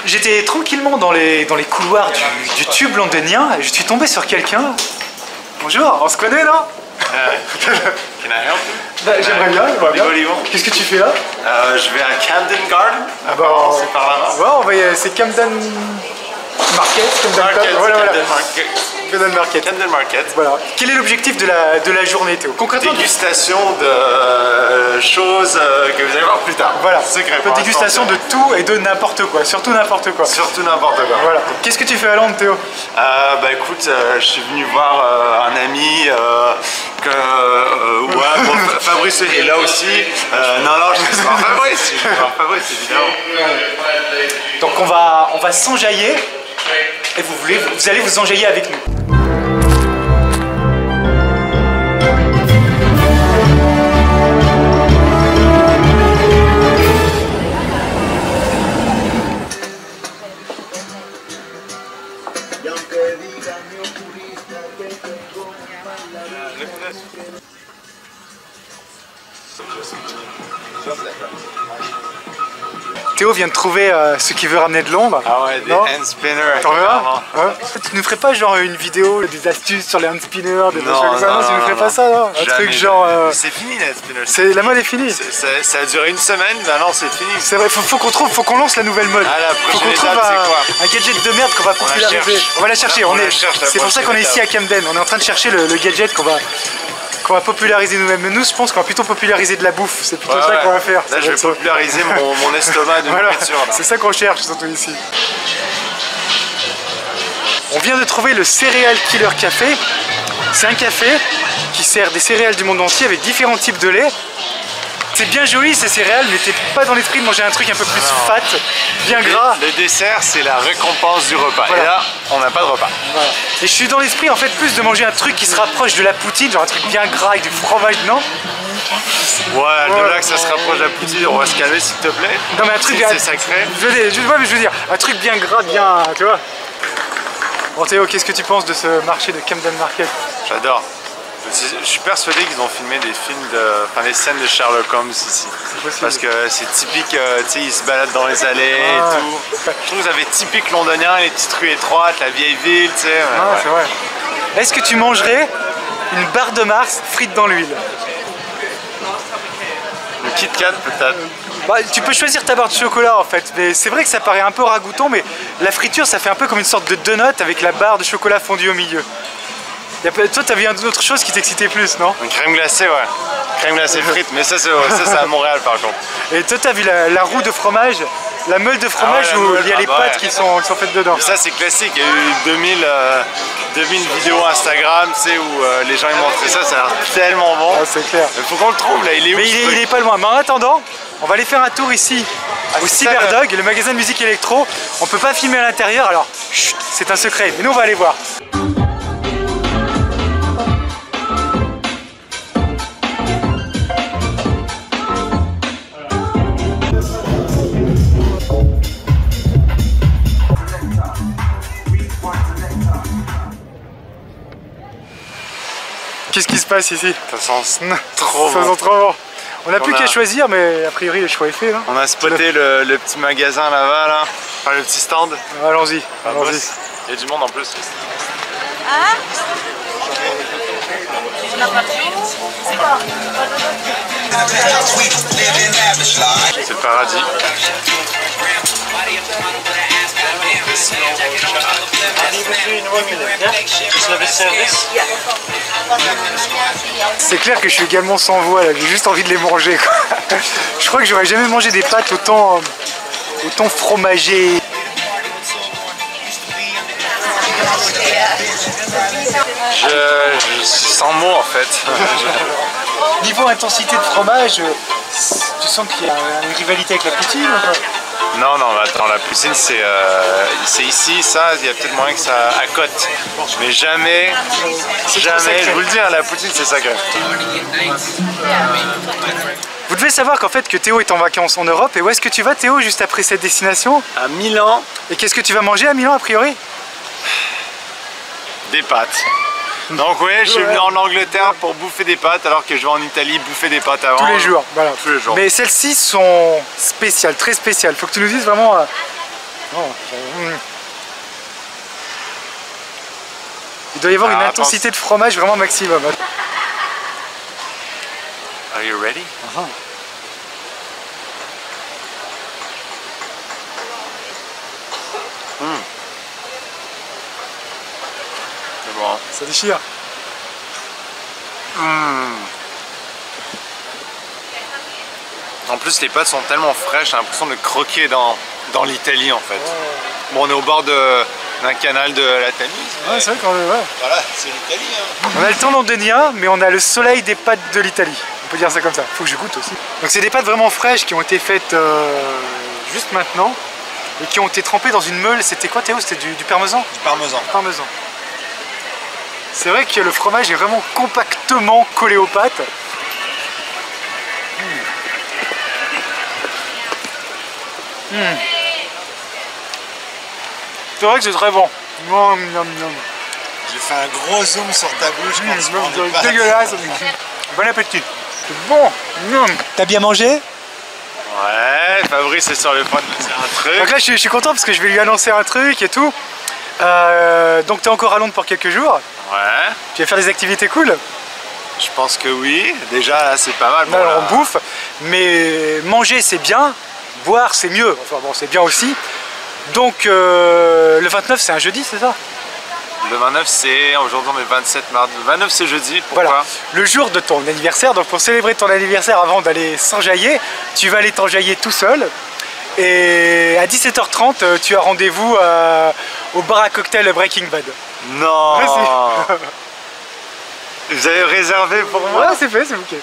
J'étais tranquillement dans les couloirs du tube londonien et je suis tombé sur quelqu'un. Bonjour, on se connaît là? Can I help you? Bah, j'aimerais bien, Qu'est-ce que tu fais là? Je vais à Camden Garden. Ah bah, c'est par là-bas. Ouais, c'est Camden Market, Camden Market. Camden Market. Voilà. Quel est l'objectif de la journée, Théo? Concrètement, dégustation de choses que vous allez voir plus tard. Voilà. Secret. Dégustation de tout et de n'importe quoi. Surtout n'importe quoi. Surtout n'importe quoi. Voilà. Qu'est-ce que tu fais à Londres, Théo? Bah écoute, je suis venu voir un ami Fabrice est là aussi. Non, je vais voir Fabrice. Je vais voir Fabrice, évidemment. Donc on va s'enjailler et vous allez vous enjailler avec nous. Théo vient de trouver ce qu'il veut ramener de Londres. Ah ouais, des hand spinners. T'en veux un? Ouais. Tu nous ferais pas genre une vidéo, des astuces sur les hand spinners, des machins comme ça? Non, tu nous ferais pas ça, non? Un truc genre. C'est fini les hand spinners. La mode est finie. Ça a duré une semaine, maintenant c'est fini. C'est vrai, faut qu'on lance la nouvelle mode. Ah, la faut qu'on trouve un gadget de merde qu'on va populariser. On va la chercher. C'est pour ça qu'on est ici à Camden. On est en train de chercher le gadget qu'on va populariser nous-mêmes. Mais nous, je pense qu'on va plutôt populariser de la bouffe. C'est plutôt ça qu'on va faire. Là, je vais populariser mon estomac de nourriture. C'est ça qu'on cherche, surtout ici. On vient de trouver le Cereal Killer Café. C'est un café qui sert des céréales du monde entier avec différents types de lait. C'est bien joli ces céréales, mais t'es pas dans l'esprit de manger un truc un peu plus fat, bien gras. Le dessert, c'est la récompense du repas. Voilà. Et là, on n'a pas de repas. Voilà. Et je suis dans l'esprit en fait plus de manger un truc qui se rapproche de la poutine, genre un truc bien gras avec du fromage dedans. Ouais, de là que ça se rapproche de la poutine, on va se calmer s'il te plaît. Non mais un truc bien... C'est sacré. Je veux dire, un truc bien gras, bien... Tu vois. Bon Théo, qu'est-ce que tu penses de ce marché de Camden Market? J'adore. Je suis persuadé qu'ils ont filmé des films des scènes de Sherlock Holmes ici. Parce que c'est typique, tu sais, ils se baladent dans les allées et tout. Je trouve que ça fait typique londonien, les petites rues étroites, la vieille ville, tu sais. C'est vrai. Est-ce que tu mangerais une barre de Mars frite dans l'huile? Le Kit Kat peut-être. Bah, tu peux choisir ta barre de chocolat en fait, mais c'est vrai que ça paraît un peu ragoûtant, mais la friture ça fait un peu comme une sorte de donut avec la barre de chocolat fondue au milieu. Toi, t'avais une autre chose qui t'excitait plus, non? Une crème glacée, ouais. Crème glacée frite, mais ça c'est à Montréal par contre. Et toi, t'as vu la roue de fromage, la meule de fromage où il y a les pâtes qui sont faites dedans? Mais ça c'est classique, il y a eu 2000 vidéos Instagram, tu sais, où les gens ils montraient ça, ça a l'air tellement bon. Ah, c'est clair. Il faut qu'on le trouve là, il est où? Mais il est pas loin. Mais en attendant, on va aller faire un tour ici au Cyberdog, le magasin de musique électro. On peut pas filmer à l'intérieur, alors c'est un secret, mais nous on va aller voir. Qu'est-ce qui se passe ici? Ça sent trop bon. Bon. On n'a plus qu'à choisir, mais a priori le choix est fait. Hein. On a spoté le petit magasin là-bas, là. Enfin le petit stand. Allons-y, allons-y. Il y a du monde en plus. Hein? On n'a pas de c'est quoi? C'est le paradis. C'est clair que je suis également sans voix là, j'ai juste envie de les manger quoi. Je crois que j'aurais jamais mangé des pâtes autant fromagées. Je suis sans mots en fait. Niveau intensité de fromage, tu sens qu'il y a une rivalité avec la poutine ou pas? Non, attends, la poutine c'est ici, ça, il y a peut-être moyen que ça accote. Mais jamais, je vous le dis, la poutine c'est sacré. Vous devez savoir qu'en fait que Théo est en vacances en Europe. Et où est-ce que tu vas Théo juste après cette destination? À Milan. Et qu'est-ce que tu vas manger à Milan a priori? Des pâtes. Donc oui, je suis venu en Angleterre pour bouffer des pâtes alors que je vais en Italie bouffer des pâtes avant. Tous les jours, voilà. Tous les jours. Mais celles-ci sont spéciales, très spéciales. Faut que tu nous dises vraiment Non. Il doit y avoir une intensité de fromage vraiment maximum. Are you ready? C'est bon. Ça déchire. En plus, les pâtes sont tellement fraîches, j'ai l'impression de croquer dans l'Italie en fait. Bon, on est au bord d'un canal de la Tamise. Ouais, c'est vrai qu'on est. Ouais. Voilà, c'est l'Italie. Hein. On a le temps londonien, mais on a le soleil des pâtes de l'Italie. On peut dire ça comme ça. Faut que je goûte aussi. Donc, c'est des pâtes vraiment fraîches qui ont été faites juste maintenant et qui ont été trempées dans une meule. C'était quoi, Théo? C'était du parmesan? Du parmesan. Parmesan. C'est vrai que le fromage est vraiment compactement collé aux pâtes. C'est vrai que c'est très bon. J'ai fait un gros zoom sur ta bouche quand tu manges des pâtes. Dégueulasse. Bon appétit. C'est bon. T'as bien mangé? Ouais, Fabrice est sur le point de me dire un truc. Donc là je suis content parce que je vais lui annoncer un truc et tout. Donc t'es encore à Londres pour quelques jours. Ouais. Tu vas faire des activités cool? Je pense que oui. Déjà là c'est pas mal. Bon, alors on bouffe, mais manger c'est bien, boire c'est mieux. Enfin bon, c'est bien aussi. Donc le 29 c'est un jeudi, c'est ça? Le 29 c'est, aujourd'hui on est 27 mardi, le 29 c'est jeudi, pourquoi? Voilà, le jour de ton anniversaire, donc pour célébrer ton anniversaire avant d'aller s'enjailler, tu vas aller t'enjailler tout seul. Et à 17h30 tu as rendez-vous au bar à cocktail Breaking Bad. Non. Vous avez réservé pour moi? Ouais, c'est fait, c'est bouquet.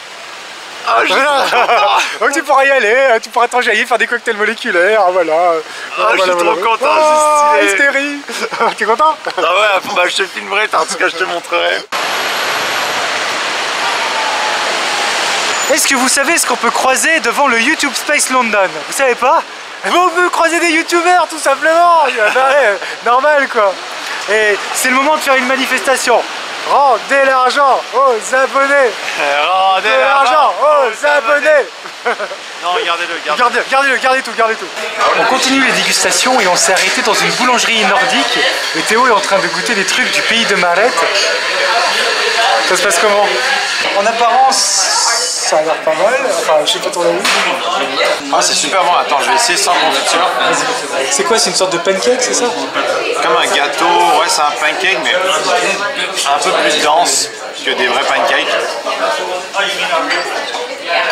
Ah, je suis trop content. Donc tu pourras y aller, tu pourras t'enjailler, faire des cocktails moléculaires, voilà. Ah, je suis trop content, oh, c'est stylé. hystérie. T'es content? Ah ouais, bah, je te filmerai, en tout cas je te montrerai. Est-ce que vous savez ce qu'on peut croiser devant le YouTube Space London? Vous savez pas? On peut croiser des youtubeurs tout simplement. Normal quoi. Et c'est le moment de faire une manifestation. Rendez l'argent aux abonnés. Rendez l'argent aux abonnés. Non, gardez-le, Gardez tout. On continue les dégustations et on s'est arrêté dans une boulangerie nordique. Et Théo est en train de goûter des trucs du pays de Marette. Ça se passe comment? En apparence, ça a l'air pas mal. Enfin, je sais pas ton avis. Ah, c'est super bon. Attends, je vais essayer sans confiture. C'est quoi? C'est une sorte de pancake, c'est ça? Comme un gâteau, ouais, c'est un pancake, mais un peu plus dense que des vrais pancakes.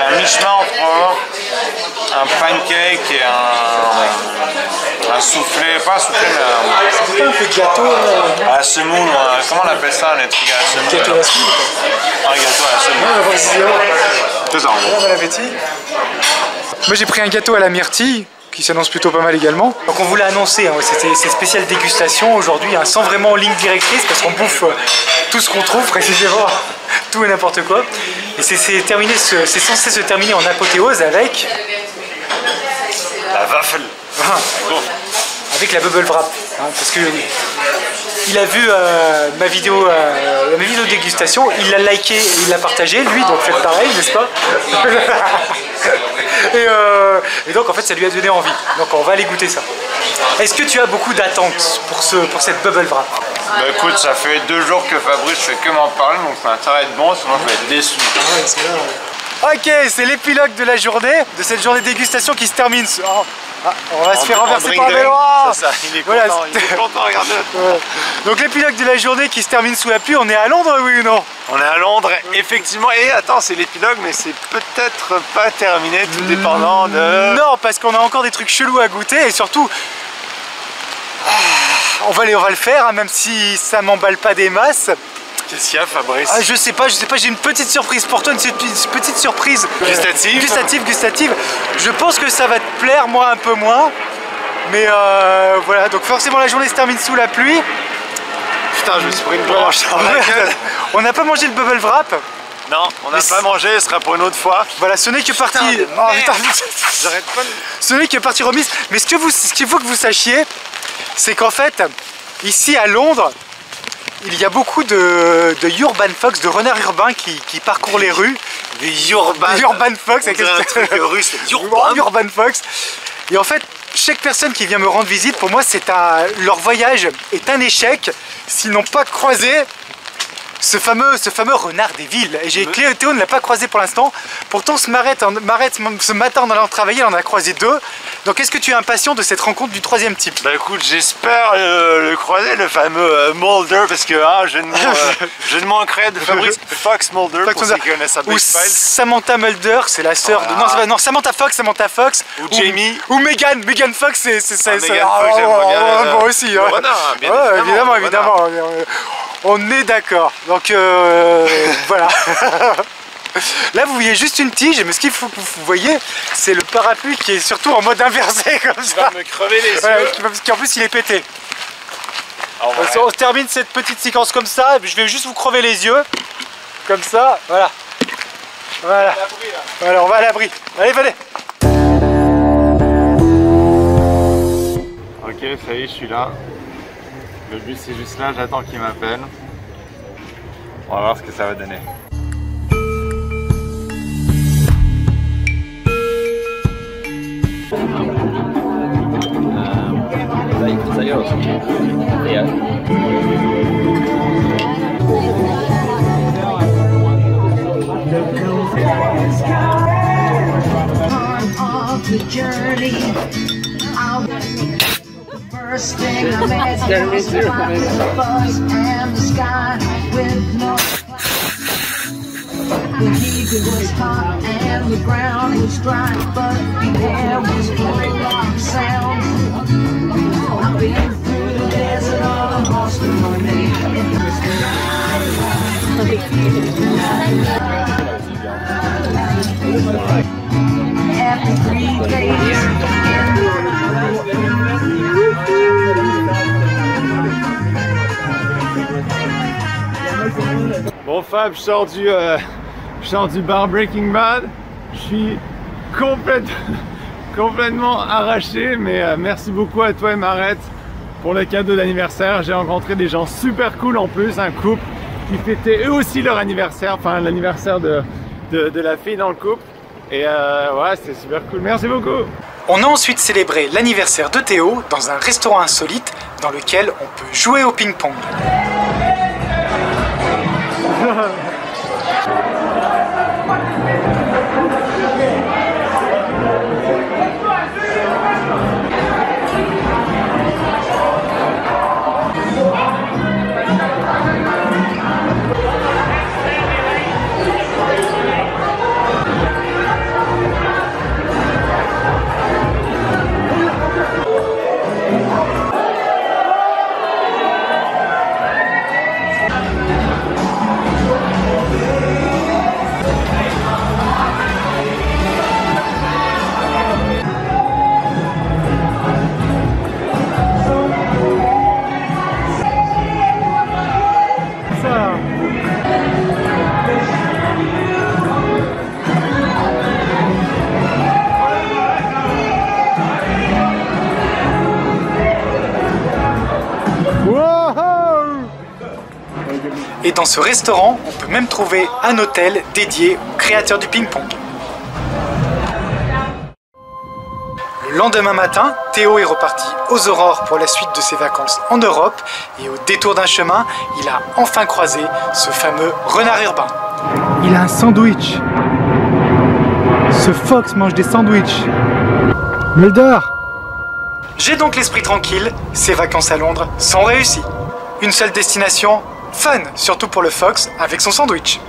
Un mi-chemin entre un pancake et un soufflé, pas un soufflé, mais C'est pas un peu de gâteau à la semoule, comment on appelle ça, les trucs à la semoule? Gâteau à la semoule, quoi. Un gâteau à la semoule. C'est ça. Bon appétit. Moi j'ai pris un gâteau à la myrtille qui s'annonce plutôt pas mal également. Donc on vous l'a annoncé, hein, c'est spécial dégustation aujourd'hui, hein, sans vraiment ligne directrice parce qu'on bouffe tout ce qu'on trouve précisément, tout et n'importe quoi. Et c'est censé se terminer en apothéose avec la waffle. Bon. Avec la bubble wrap, hein, parce que il a vu ma vidéo de dégustation, il l'a liké, il l'a partagé, lui, donc faites pareil, n'est-ce pas? et donc en fait ça lui a donné envie, donc on va aller goûter ça. Est-ce que tu as beaucoup d'attentes pour cette bubble wrap? Bah écoute, ça fait 2 jours que Fabrice fait que m'en parler, donc ça va être bon, sinon je vais être déçu. Ok, c'est l'épilogue de la journée, de cette journée de dégustation qui se termine. On va se faire renverser par des lois. C'est ça, il est content, il est content, regarde-le. Ouais. Donc l'épilogue de la journée qui se termine sous la pluie, on est à Londres, oui ou non? On est à Londres, effectivement, et attends, c'est l'épilogue, mais c'est peut-être pas terminé, tout dépendant de... Non, parce qu'on a encore des trucs chelous à goûter, et surtout... On va le faire, hein, même si ça m'emballe pas des masses. Qu'est-ce qu'il y a, Fabrice? Ah, je sais pas, j'ai une petite surprise pour toi, une petite surprise gustative. Je pense que ça va te plaire, moi un peu moins. Mais voilà, donc forcément la journée se termine sous la pluie. Putain, je me suis pris une branche dans la gueule. On n'a pas mangé le bubble wrap. Non, on n'a pas mangé, ce sera pour une autre fois. Voilà, ce n'est que partie... J'arrête pas de... Ce n'est que partie remise. Mais ce qu'il faut que vous sachiez, c'est qu'en fait, ici à Londres, il y a beaucoup de urban fox, de renards urbains qui parcourent les rues. Des urban fox, avec un truc russe. Urban fox. Et en fait, chaque personne qui vient me rendre visite, pour moi, leur voyage est un échec s'ils n'ont pas croisé ce fameux renard des villes. Et Théo ne l'a pas croisé pour l'instant. Pourtant, ce matin, en allant travailler, il en a croisé 2. Donc, est-ce que tu es impatient de cette rencontre du 3e type? Bah écoute, j'espère le croiser, le fameux Mulder, parce que je ne manquerai de Fabrice Fox Mulder, pour ceux qui connaissent Ou Samantha Mulder, c'est la sœur de... Non, Samantha Fox. Ou Jamie. Ou Megan Fox, c'est... Moi aussi. Évidemment. On est d'accord. Donc voilà. Là vous voyez juste une tige, mais ce qu'il faut que vous voyez, c'est le parapluie qui est surtout en mode inversé comme ça. Il va me crever les yeux. Parce qu'en plus il est pété. On termine cette petite séquence comme ça, et puis je vais juste vous crever les yeux. Comme ça, voilà. Voilà, on va à l'abri. Allez, venez. Ok, ça y est, je suis là. Le bus c'est juste là, j'attends qu'il m'appelle. On va voir ce que ça va donner. First thing I met was the buzz and the sky with no the heat was hot and the ground was dry, but the air was full of sound. I've been through the desert on a horse with no name. After 3 days Bon Fab, je sors du bar Breaking Bad. Je suis complètement arraché, mais merci beaucoup à toi et Marette pour le cadeau d'anniversaire. J'ai rencontré des gens super cool en plus, un couple qui fêtait eux aussi leur anniversaire, enfin l'anniversaire de la fille dans le couple. Et ouais, c'était super cool, merci beaucoup. On a ensuite célébré l'anniversaire de Théo dans un restaurant insolite dans lequel on peut jouer au ping-pong. Et dans ce restaurant, on peut même trouver un hôtel dédié aux créateurs du ping-pong. Le lendemain matin, Théo est reparti aux aurores pour la suite de ses vacances en Europe et au détour d'un chemin, il a enfin croisé ce fameux renard urbain. Il a un sandwich. Ce fox mange des sandwichs. Mulder! J'ai donc l'esprit tranquille, ces vacances à Londres sont réussies. Une seule destination, fun, surtout pour le fox avec son sandwich.